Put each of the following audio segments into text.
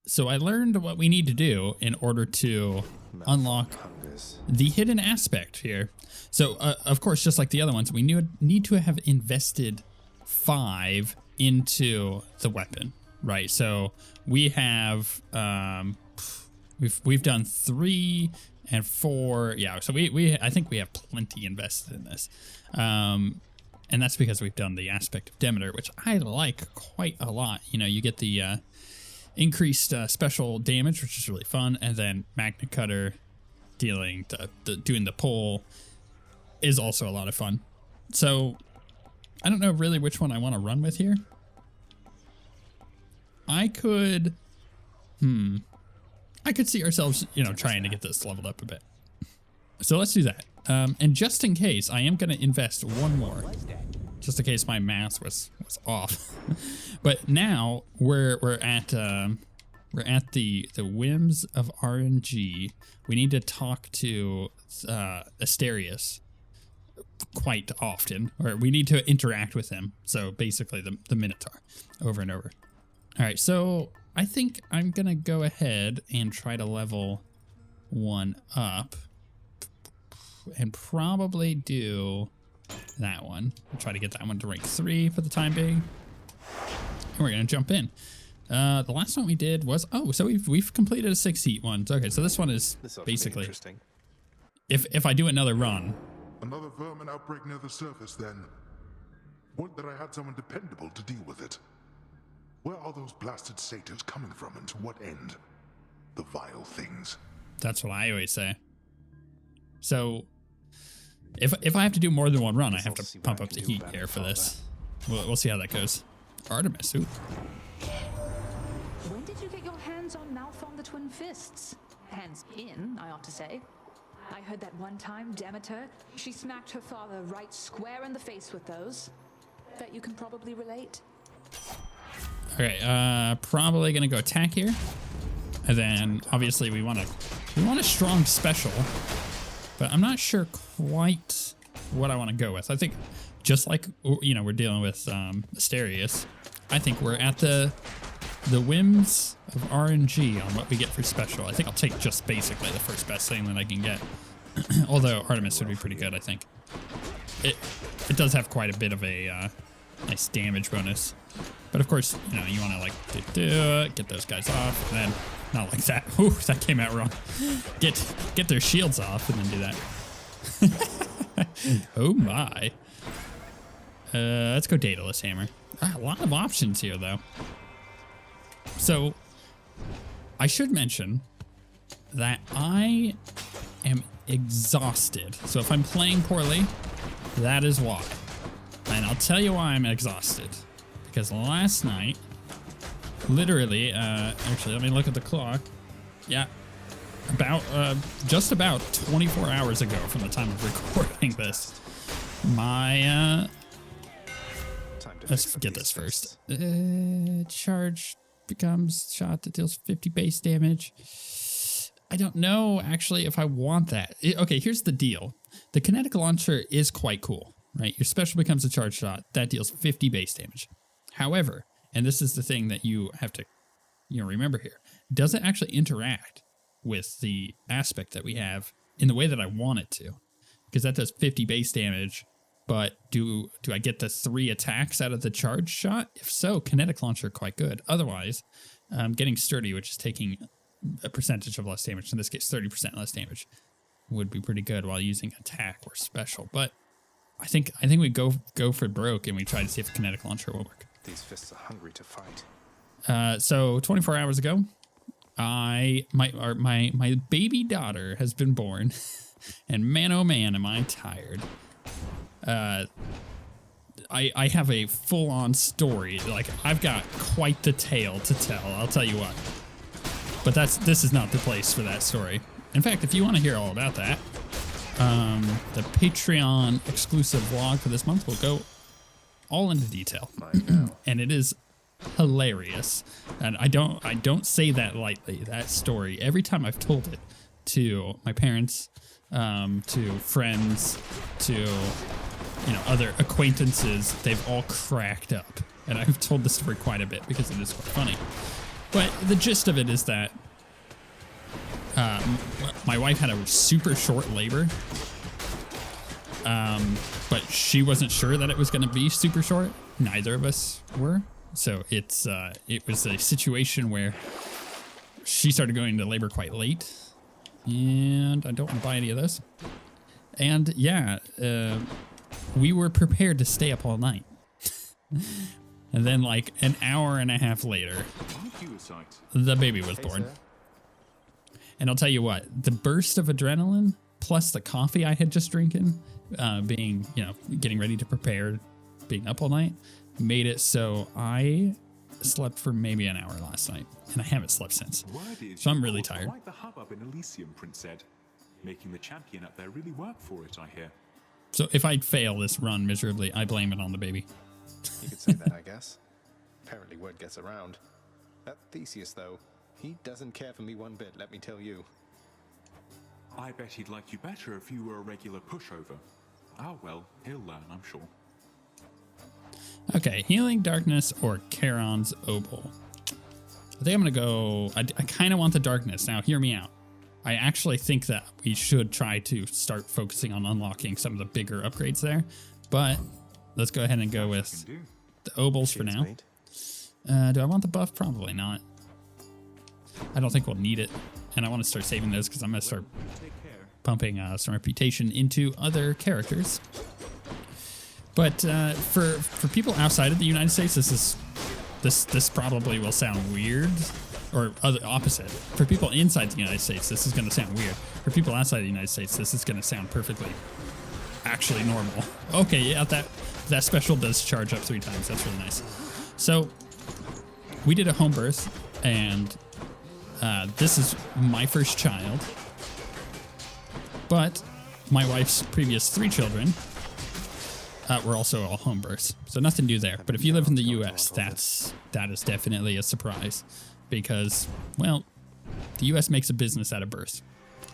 So I learned what we need to do in order to unlock the hidden aspect here. So, of course, just like the other ones, we need to have invested 5 into the weapon, right? So we have, we've done 3 and 4. Yeah, so I think we have plenty invested in this. And that's because we've done the aspect of Demeter, which I like quite a lot. You know, you get the increased special damage, which is really fun, and then Magna Cutter dealing doing the pull is also a lot of fun. So I don't know really which one I want to run with here. I could see ourselves, you know, trying to get this leveled up a bit. So let's do that. And just in case, I am going to invest 1 more, just in case my math was off. But now we're at the whims of RNG. We need to talk to Asterius quite often, or we need to interact with him. So basically the Minotaur over and over. All right, so I think I'm gonna go ahead and try to level 1 up and probably do that one. We'll try to get that one to rank 3 for the time being. And we're gonna jump in. The last one we did was, so we've completed a 6 heat one. Okay, so this one is basically interesting. If I do another run. Another vermin outbreak near the surface then. Would that I had someone dependable to deal with it. Where are those blasted satyrs coming from and to what end? The vile things. That's what I always say. So if I have to do more than 1 run, I have to pump up the heat here for this. We'll see how that goes. Artemis, ooh. When did you get your hands on Malphon the Twin Fists? Hands in, I ought to say. I heard that one time Demeter, she smacked her father right square in the face with those. Bet you can probably relate. Okay, probably gonna go attack here. And then obviously we want a strong special, but I'm not sure quite what I want to go with. I think just like, you know, we're dealing with Asterius, I think we're at the whims of RNG on what we get for special. I think I'll take just basically the first best thing that I can get. Although Artemis would be pretty good, I think. It does have quite a bit of a nice damage bonus. But of course, you know, you want to like get those guys off, and then not like that. Ooh, that came out wrong. Get their shields off and then do that. Oh my. Let's go Daedalus Hammer. A lot of options here though. So I should mention that I am exhausted. So if I'm playing poorly, that is why. And I'll tell you why I'm exhausted. Because last night, literally, actually, let me look at the clock. Yeah, just about 24 hours ago from the time of recording this, my, let's get this first. Charge becomes shot that deals 50 base damage. I don't know, actually, if I want that. Okay, here's the deal. The kinetic launcher is quite cool, right? Your special becomes a charge shot that deals 50 base damage. However, and this is the thing that you have to, you know, remember here, does it actually interact with the aspect that we have in the way that I want it to? Because that does 50 base damage, but do I get the 3 attacks out of the charge shot? If so, kinetic launcher quite good. Otherwise, getting sturdy, which is taking a percentage of less damage, in this case 30% less damage, would be pretty good while using attack or special. But I think we go for broke and we try to see if the kinetic launcher will work. These fists are hungry to fight. So 24 hours ago, my baby daughter has been born, and man, oh man, am I tired. I have a full-on story. Like, I've got quite the tale to tell, I'll tell you what. But this is not the place for that story. In fact, if you want to hear all about that, the Patreon exclusive vlog for this month will go all into detail. And it is hilarious. And I don't say that lightly, that story. Every time I've told it to my parents, to friends, to, you know, other acquaintances, they've all cracked up and I've told the story quite a bit because it is quite funny. But the gist of it is that my wife had a super short labor, but she wasn't sure that it was going to be super short. Neither of us were. So it was a situation where she started going into labor quite late, and I don't want to buy any of those. And yeah, we were prepared to stay up all night. And then like an hour and a half later, the baby was born. And I'll tell you what, the burst of adrenaline plus the coffee I had just drinking, being, getting ready to prepare, being up all night, made it so I slept for maybe an hour last night, and I haven't slept since. So I'm really tired. Quite the hubbub in Elysium, Prince said. Making the champion up there really work for it, I hear. So if I fail this run miserably, I blame it on the baby. You could say that, I guess. Apparently word gets around. That Theseus, though, he doesn't care for me one bit, let me tell you. I bet he'd like you better if you were a regular pushover. Oh well, he'll learn, I'm sure. Okay, Healing Darkness or Charon's Obol. I think I'm going to go... I kind of want the Darkness. Now, hear me out. I actually think that we should try to start focusing on unlocking some of the bigger upgrades there. But let's go ahead and go with the Obols for now. Do I want the buff? Probably not. I don't think we'll need it. And I want to start saving those because I'm going to start pumping some reputation into other characters. But for people outside of the United States, this probably will sound weird, or opposite. For people inside the United States, this is going to sound weird. For people outside the United States, this is going to sound perfectly, actually normal. Okay, yeah, that special does charge up 3 times. That's really nice. So we did a home birth, and this is my first child. But my wife's previous 3 children were also all home births, so nothing new there. But if you live in the U.S., that is definitely a surprise, because, well, the U.S. makes a business out of births.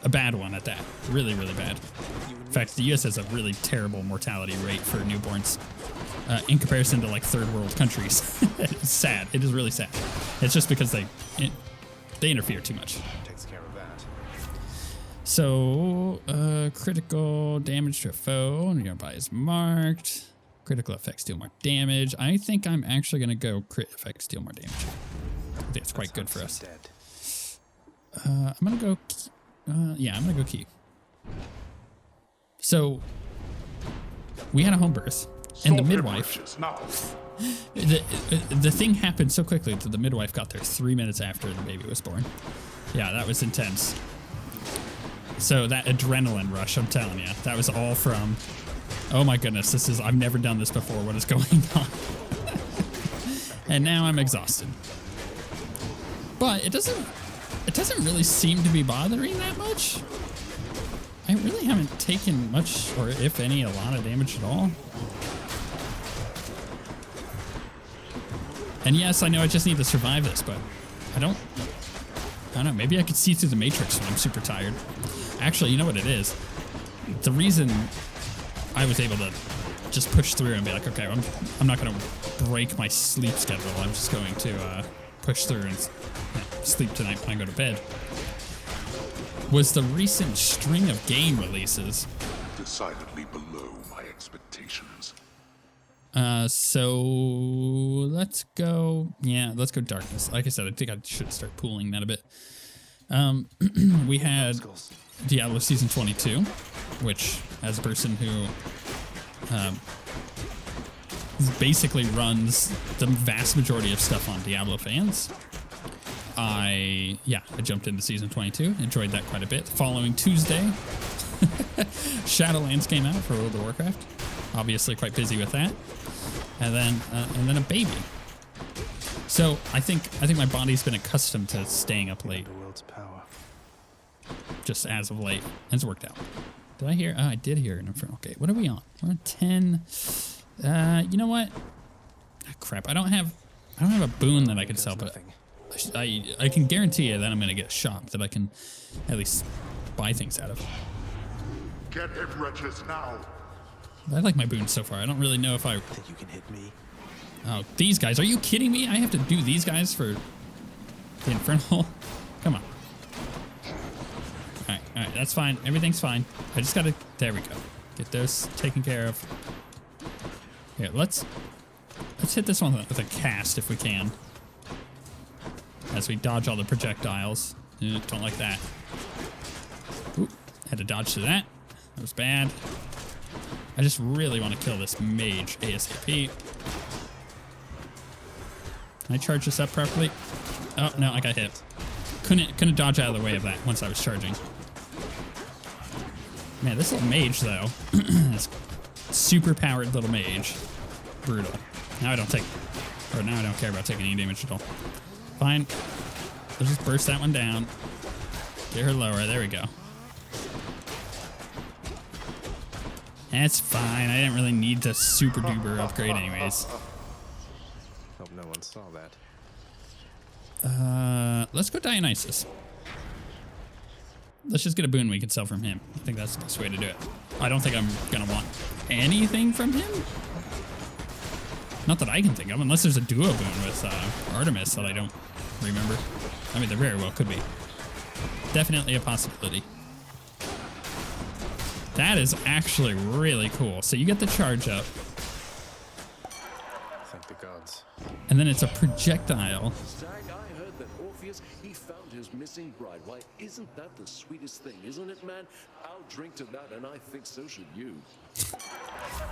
A bad one at that. Really, really bad. In fact, the U.S. has a really terrible mortality rate for newborns in comparison to, like, third world countries. It's sad. It is really sad. It's just because they interfere too much. Takes care of that. So, critical damage to a foe, nearby is marked. Critical effects deal more damage. I think I'm actually going to go crit effects deal more damage. I think that's quite good for us. I'm going to go, yeah, I'm going to go key. So, we had a home birth, and the midwife, the thing happened so quickly that the midwife got there 3 minutes after the baby was born. Yeah, that was intense. So that adrenaline rush, I'm telling you, that was all from, oh my goodness, I've never done this before, what is going on? And now I'm exhausted. But it doesn't really seem to be bothering that much. I really haven't taken much, or if any, a lot of damage at all. And yes, I know I just need to survive this, but I don't know, maybe I could see through the matrix when I'm super tired. Actually, you know what it is? The reason I was able to just push through and be like, okay, I'm not going to break my sleep schedule. I'm just going to push through and sleep tonight when I go to bed. Was the recent string of game releases. Decidedly below my expectations. So let's go. Yeah, let's go Darkness. Like I said, I think I should start pooling that a bit. We had Diablo Season 22, which, as a person who basically runs the vast majority of stuff on Diablo fans, I jumped into Season 22, enjoyed that quite a bit. The following Tuesday, Shadowlands came out for World of Warcraft. Obviously quite busy with that. And then a baby. So I think my body's been accustomed to staying up late. Just as of late. And it's worked out. Did I hear? Oh, I did hear an Infernal Gate. What are we on? We're on 10. You know what? Ah, crap. I don't have a boon that I can sell, but I can guarantee you that I'm gonna get a shop that I can at least buy things out of. Get him, wretches, now. I like my boons so far. I don't really know if I think you can hit me. Oh, these guys. Are you kidding me? I have to do these guys for the Infernal? Come on. Alright, alright, that's fine. Everything's fine. I just gotta... There we go. Get those taken care of. Here, let's hit this one with a cast if we can. As we dodge all the projectiles. Don't like that. Ooh, had to dodge to that. That was bad. I just really want to kill this mage ASAP. Can I charge this up properly? Oh, no, I got hit. Couldn't dodge out of the way of that once I was charging. Man, this little mage, though. This super powered little mage. Brutal. Now I don't care about taking any damage at all. Fine. Let's just burst that one down. Get her lower. There we go. That's fine. I didn't really need to super duper upgrade anyways. Hope no one saw that. Let's go Dionysus. Let's just get a boon we can sell from him. I think that's the best way to do it. I don't think I'm gonna want anything from him. Not that I can think of, unless there's a duo boon with Artemis that I don't remember. I mean, there very well could be. Definitely a possibility. That is actually really cool. So you get the charge up. Thank the gods. And then it's a projectile. Stag, I heard that Orpheus, he found his missing bride. Why, isn't that the sweetest thing, isn't it, man? I'll drink to that, and I think so should you.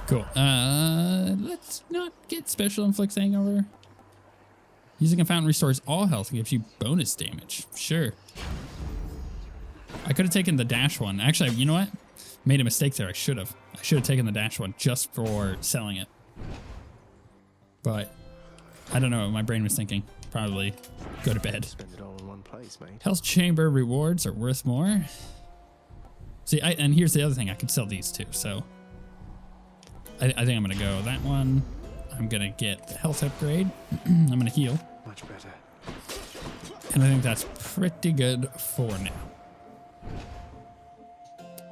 Cool. Let's not get special inflicts hangover. Using a fountain restores all health and gives you bonus damage. Sure. I could have taken the dash one. Actually, you know what? Made a mistake there. I should have taken the dash one just for selling it. But I don't know what my brain was thinking. Probably go to bed. Spend it all in one place, mate. Health chamber rewards are worth more. See, and here's the other thing. I could sell these too. So I think I'm gonna go that one. I'm gonna get the health upgrade. I'm gonna heal. Much better. And I think that's pretty good for now.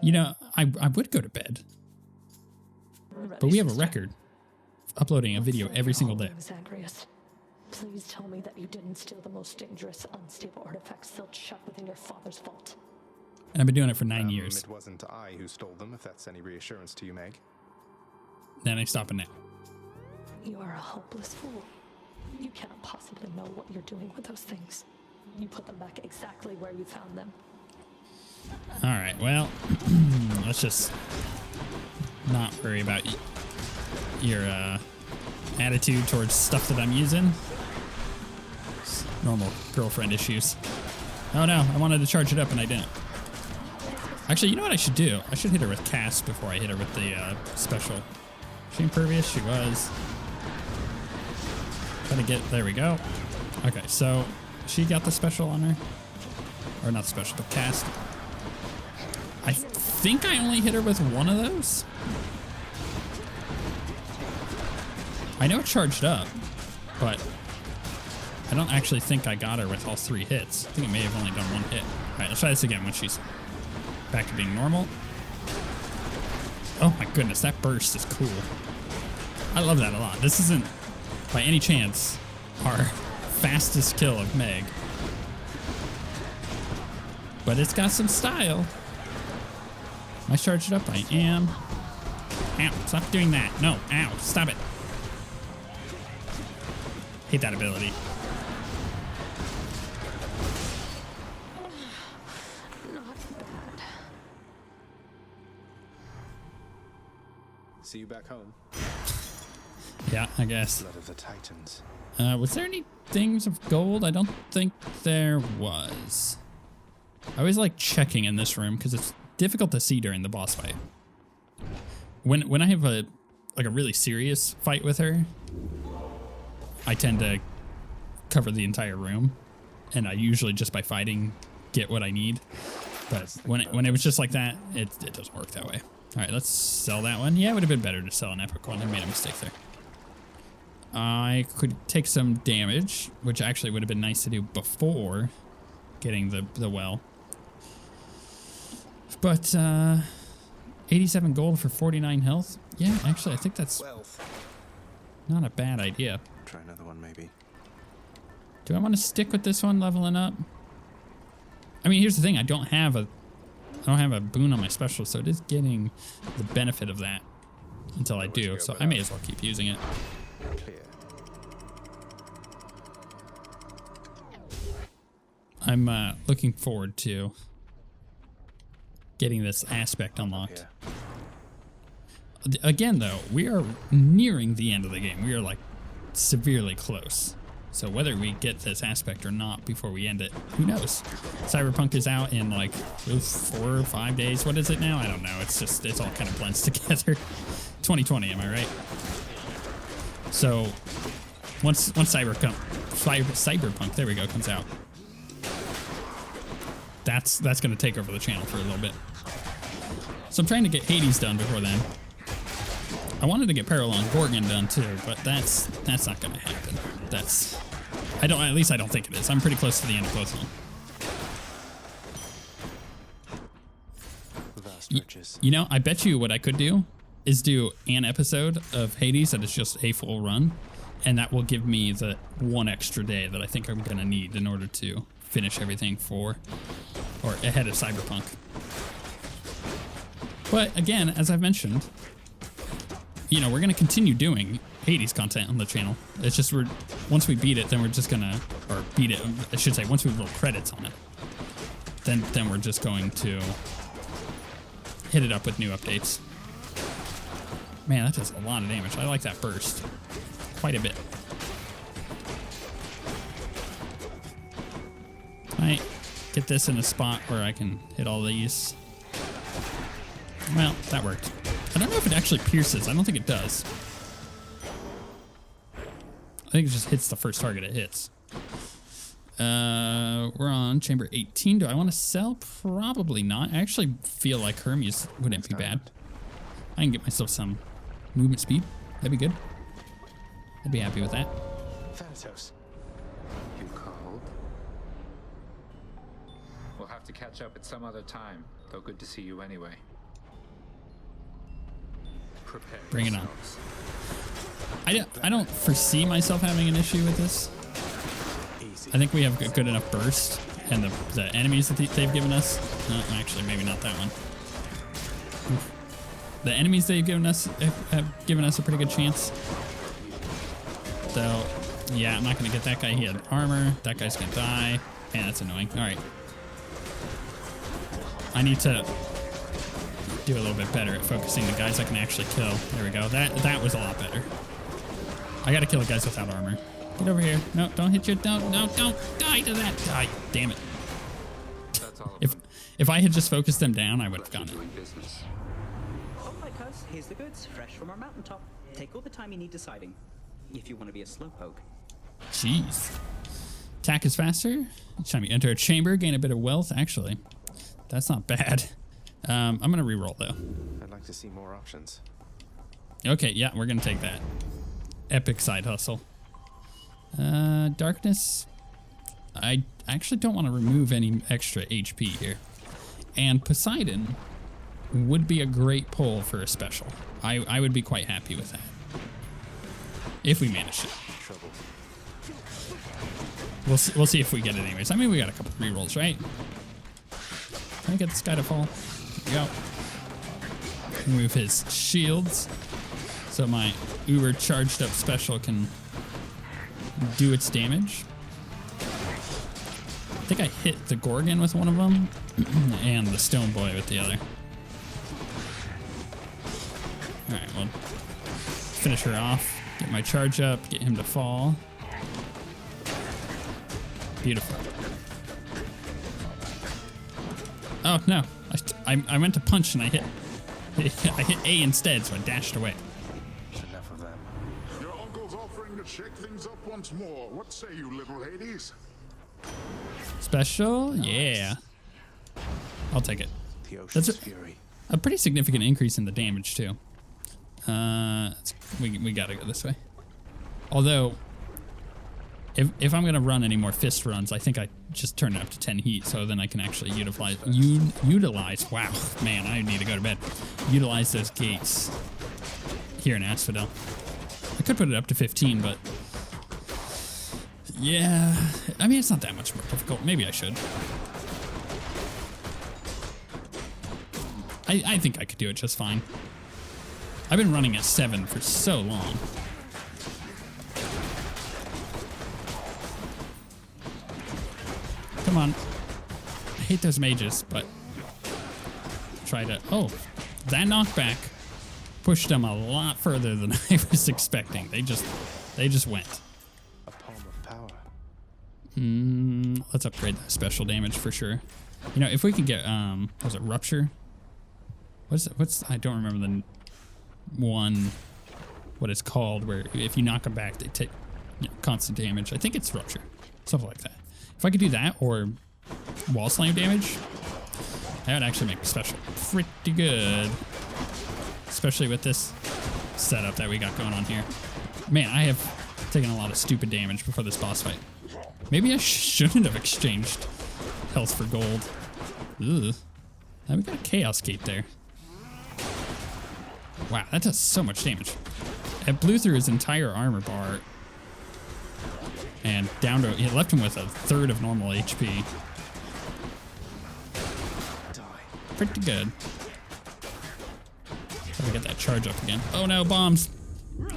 You know, I would go to bed, but we have a record of uploading a video every single day. Zagreus, please tell me that you didn't steal the most dangerous, unstable artifact sealed shut within your father's vault. And I've been doing it for 9 years. It wasn't I who stole them, if that's any reassurance to you, Meg. Then I stop it now. You are a hopeless fool. You cannot possibly know what you're doing with those things. You put them back exactly where you found them. All right, well, let's just not worry about your attitude towards stuff that I'm using. It's normal girlfriend issues. Oh no, I wanted to charge it up and I didn't. Actually, you know what I should do? I should hit her with cast before I hit her with the special. Is she impervious? She was. Try to get, there we go. Okay, so she got the special on her. Or not special, but cast. I think I only hit her with one of those. I know it charged up, but I don't actually think I got her with all 3 hits. I think it may have only done 1 hit. All right, let's try this again when she's back to being normal. Oh my goodness, that burst is cool. I love that a lot. This isn't, by any chance, our fastest kill of Meg. But it's got some style. I charged it up. I am. Ow, stop doing that. No, ow, stop it. Hate that ability. Not bad. See you back home. Yeah, I guess. Blood of the Titans. Was there any things of gold? I don't think there was. I always like checking in this room because it's difficult to see during the boss fight. When I have a really serious fight with her, I tend to cover the entire room, and I usually just by fighting get what I need. But when it was just like that, it doesn't work that way. All right, let's sell that one. Yeah, it would have been better to sell an epic one. I made a mistake there. I could take some damage, which actually would have been nice to do before getting the well. But 87 gold for 49 health. Yeah, actually, I think that's not a bad idea. Try another one, maybe. Do I want to stick with this one, leveling up? I mean, here's the thing. I don't have a boon on my special, so it is getting the benefit of that until I do. So I may as well keep using it. Clear. I'm looking forward to getting this aspect unlocked. Again, though, we are nearing the end of the game. We are like severely close. So whether we get this aspect or not before we end it, who knows? Cyberpunk is out in like 4 or 5 days. What is it now? I don't know. It's just, it's all kind of blends together. 2020, am I right? So once Cyberpunk, there we go, comes out, that's going to take over the channel for a little bit. So I'm trying to get Hades done before then. I wanted to get Parallel and Gorgon done too, but that's not going to happen. At least I don't think it is. I'm pretty close to the end of both of them. Vast riches. You know, I bet you what I could do is do an episode of Hades that is just a full run, and that will give me the one extra day that I think I'm going to need in order to finish everything ahead of Cyberpunk. But again, as I've mentioned, you know, we're going to continue doing Hades content on the channel. It's just once we beat it, then we're just gonna, or beat it, I should say, once we roll credits on it, then we're just going to hit it up with new updates. Man, that does a lot of damage. I like that burst quite a bit. Right, get this in a spot where I can hit all these. Well, that worked. I don't know if it actually pierces. I don't think it does. I think it just hits the first target it hits. We're on chamber 18. Do I want to sell? Probably not. I actually feel like Hermes wouldn't be bad. I can get myself some movement speed. That'd be good. I'd be happy with that. Thanatos. You called? We'll have to catch up at some other time, though good to see you anyway. Prepare Bring it on. yourselves. I don't foresee myself having an issue with this. I think we have a good enough burst, and the enemies that they've given us. No, actually, maybe not that one. Oof. The enemies they've given us have given us a pretty good chance. So, yeah, I'm not gonna get that guy. He had armor. That guy's gonna die. Man, that's annoying. All right, I need to do a little bit better at focusing the guys I can actually kill. There we go. That was a lot better. I gotta kill the guys without armor. Get over here. No, don't hit you. Don't die to that. Die. Damn it. That's all of them. If I had just focused them down, I would have gotten it. Doing business. All right, cuz, here's the goods, fresh from our mountaintop. Take all the time you need deciding, if you want to be a slowpoke. Jeez. Attack is faster. Each time you enter a chamber, gain a bit of wealth. Actually, that's not bad. I'm gonna reroll though. I'd like to see more options. Okay, yeah, we're gonna take that. Epic side hustle. Darkness. I actually don't want to remove any extra HP here. And Poseidon would be a great pull for a special. I would be quite happy with that. If we manage it. Trouble. We'll see if we get it anyways. I mean, we got a couple of rerolls, right? Can I get this guy to fall? There we go. Remove his shields so my uber charged up special can do its damage. I think I hit the Gorgon with one of them and the Stone Boy with the other. Alright, well, finish her off, get my charge up, get him to fall. Beautiful. Oh no, I went to punch and I hit A instead, so I dashed away. Enough of them. Your uncle's offering to shake things up once more. What say you, little Hades? Special? Yeah. I'll take it. The ocean's That's fury. a pretty significant increase in the damage too. We gotta go this way. Although, if I'm gonna run any more fist runs, I think I just turn it up to 10 heat, so then I can actually utilize. Wow, man, I need to go to bed. Utilize those gates here in Asphodel. I could put it up to 15, but Yeah, I mean, it's not that much more difficult. Maybe I should. I think I could do it just fine. I've been running at 7 for so long. Come on. I hate those mages, but try to... Oh, that knockback pushed them a lot further than I was expecting. They just went. A palm of power. Let's upgrade that special damage for sure. You know, if we could get was it rupture? What's I don't remember the one what it's called where if you knock them back they take constant damage. I think it's rupture, something like that. If I could do that or wall slam damage, that would actually make the special pretty good, especially with this setup that we got going on here. Man, I have taken a lot of stupid damage before this boss fight. Maybe I shouldn't have exchanged health for gold. Ugh. Now we got a chaos gate there. Wow, that does so much damage. It blew through his entire armor bar and down to, it left him with a third of normal HP. Pretty good. Try to get that charge up again. Oh no, bombs!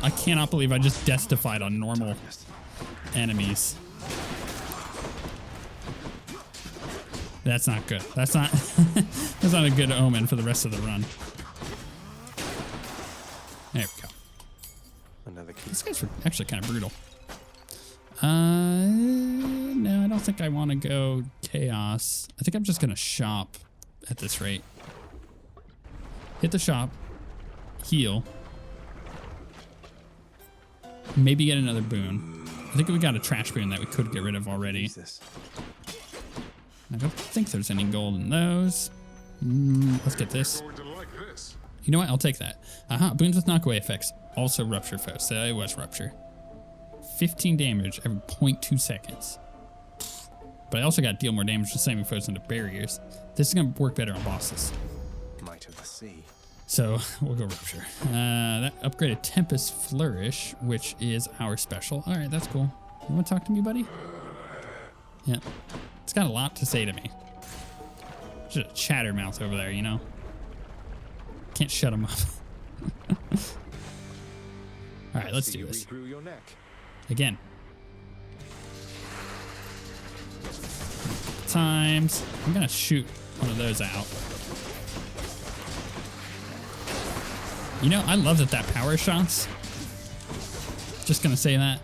I cannot believe I just death-defied on normal enemies. That's not good. That's not that's not a good omen for the rest of the run. There we go. Another key. These guys were actually kind of brutal. No, I don't think I want to go chaos. I think I'm just gonna shop at this rate. Hit the shop, heal, maybe get another boon. I think we got a trash boon that we could get rid of already. I don't think there's any gold in those. Let's get this. You know what? I'll take that. Aha, boons with knockaway effects. Also rupture foes. So it was rupture. 15 damage every 0.2 seconds. But I also got to deal more damage to slamming foes into barriers. This is going to work better on bosses. Might of the sea. So we'll go rupture. That upgraded Tempest Flourish, which is our special. All right, that's cool. You want to talk to me, buddy? Yeah. It's got a lot to say to me. Just a chattermouth over there, you know? Can't shut him up. All right, let's do this. Your neck. Again. Times. I'm gonna shoot one of those out. You know, I love that power shots. Just gonna say that.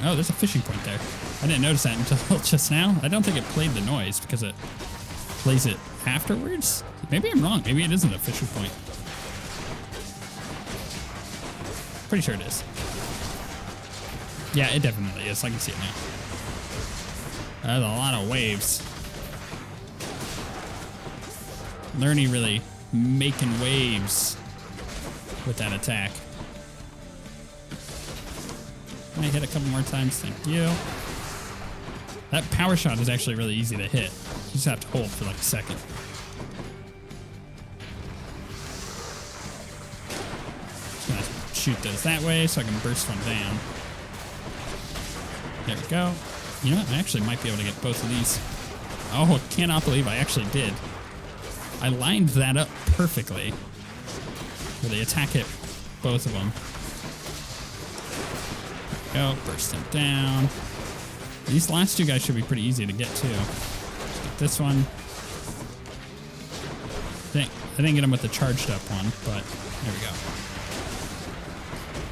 Oh, there's a fishing point there. I didn't notice that until just now. I don't think it played the noise because it plays it afterwards. Maybe I'm wrong. Maybe it isn't a fishing point. Pretty sure it is. Yeah, it definitely is. I can see it now. There's a lot of waves. Lerny really making waves with that attack. Can I hit a couple more times? Thank you. That power shot is actually really easy to hit. You just have to hold for like a second. Just gonna shoot those that way so I can burst one down. There we go. You know what? I actually might be able to get both of these. Oh, I cannot believe I actually did. I lined that up perfectly. Where the attack hit both of them. There we go, burst them down. These last two guys should be pretty easy to get too. Let's get this one. I didn't get him with the charged up one, but there we go.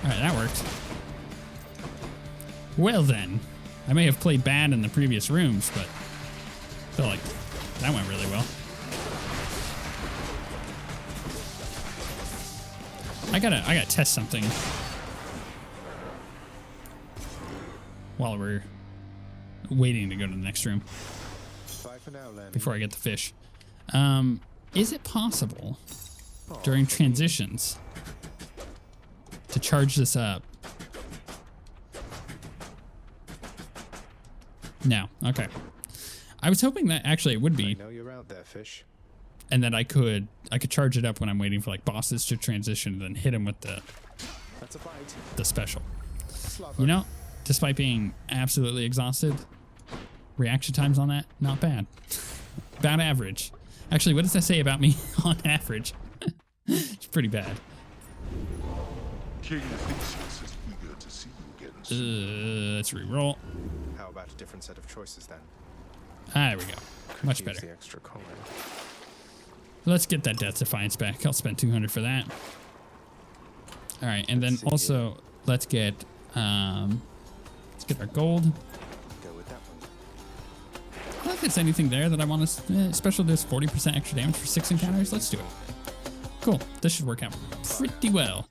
Alright, that worked. Well then, I may have played bad in the previous rooms, but I feel like that went really well. I gotta test something while we're waiting to go to the next room. Bye for now, Lenny. Before I get the fish. Is it possible during transitions to charge this up? No. Okay. I was hoping that actually it would be. I know you're out there, fish. And that I could charge it up when I'm waiting for like bosses to transition and then hit them with That's a fight. the special. Slava. You know, despite being absolutely exhausted, reaction times on that, not bad. About average. Actually, what does that say about me on average? It's pretty bad. King Theseus is eager to see you again soon. Let's re-roll. How about a different set of choices then? There we go. Much Use better. the extra coin. Let's get that Death Defiance back. I'll spend 200 for that. All right, and then Let's see also let's get our gold. Go with that one. I don't know if there's anything there that I want to special. Does 40% extra damage for 6 encounters. Let's do it. Cool. This should work out pretty well.